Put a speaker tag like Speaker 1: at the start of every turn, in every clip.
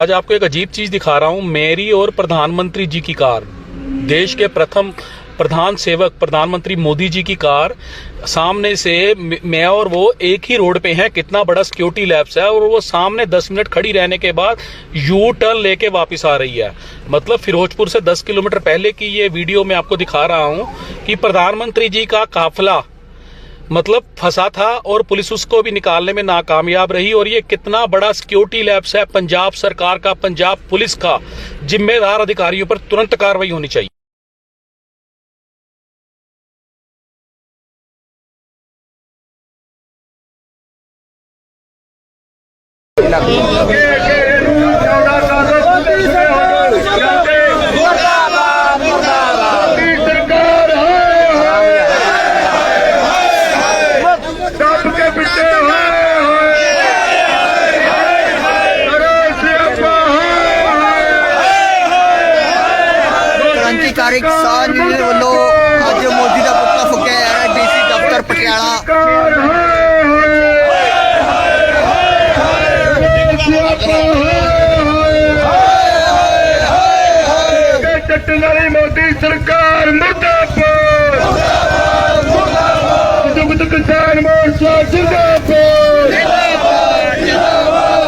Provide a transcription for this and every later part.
Speaker 1: आज आपको एक अजीब चीज दिखा रहा हूं। मेरी और प्रधानमंत्री जी की कार, देश के प्रथम प्रधान सेवक प्रधानमंत्री मोदी जी की कार, सामने से मैं और वो एक ही रोड पे हैं। कितना बड़ा सिक्योरिटी लैप्स है। और वो सामने 10 मिनट खड़ी रहने के बाद यू टर्न लेके वापस आ रही है। मतलब फिरोजपुर से 10 किलोमीटर पहले की ये वीडियो मैं आपको दिखा रहा हूं कि प्रधानमंत्री जी का काफिला मतलब फंसा था और पुलिस उसको भी निकालने में नाकामयाब रही। और ये कितना बड़ा सिक्योरिटी लैप्स है पंजाब सरकार का, पंजाब पुलिस का। जिम्मेदार अधिकारियों पर तुरंत कार्रवाई होनी चाहिए।
Speaker 2: क्रांतिकारी किसान यूनियन ਵੱਲੋਂ ਅੱਜ ਮੋਦੀ ਦਾ ਪੁਤਲਾ ਫੂਕਿਆ ਜਾ ਰਿਹਾ ਡੀਸੀ ਦਫ਼ਤਰ ਪਟਿਆਲਾ।
Speaker 3: ਚੱਟਣ ਵਾਲੀ ਮੋਦੀ ਸਰਕਾਰ ਮੁਰਦਾਬਾਦ, ਸੰਯੁਕਤ ਕਿਸਾਨ ਮੋਰਚਾ ਜ਼ਿੰਦਾਬਾਦ,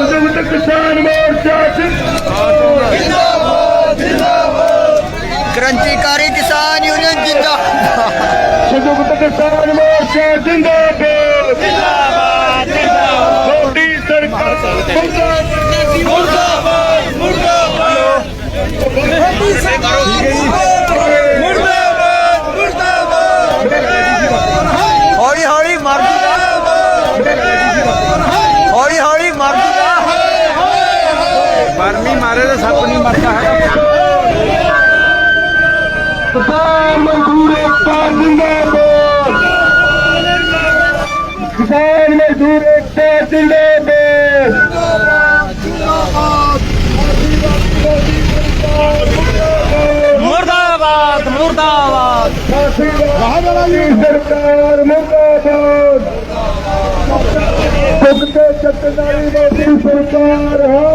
Speaker 3: ਸੰਯੁਕਤ ਕਿਸਾਨ ਮੋਰਚਾ
Speaker 2: क्रांतिकारी किसान यूनियन जिंदाबाद,
Speaker 3: संयुक्त किसान मोर्चा जिंदाबाद, जिंदाबाद जिंदाबाद, मोदी सरकार मुर्दाबाद, मुर्दाबाद मोदी सरकार मुर्दाबाद, मुर्दाबाद
Speaker 2: हौली हौली मर जूगा, हौली हौली मर जूगा।
Speaker 4: मरनी मारे तो सप नहीं मरता है।
Speaker 3: किसान मजदूर एकता जिंदाबाद, किसान मजदूर एकता जिंदाबाद,
Speaker 4: मुर्दाबाद मुर्दाबाद
Speaker 3: सरकार मुर्दाबाद, चुप के चट्टनारी मोदी सरकार है।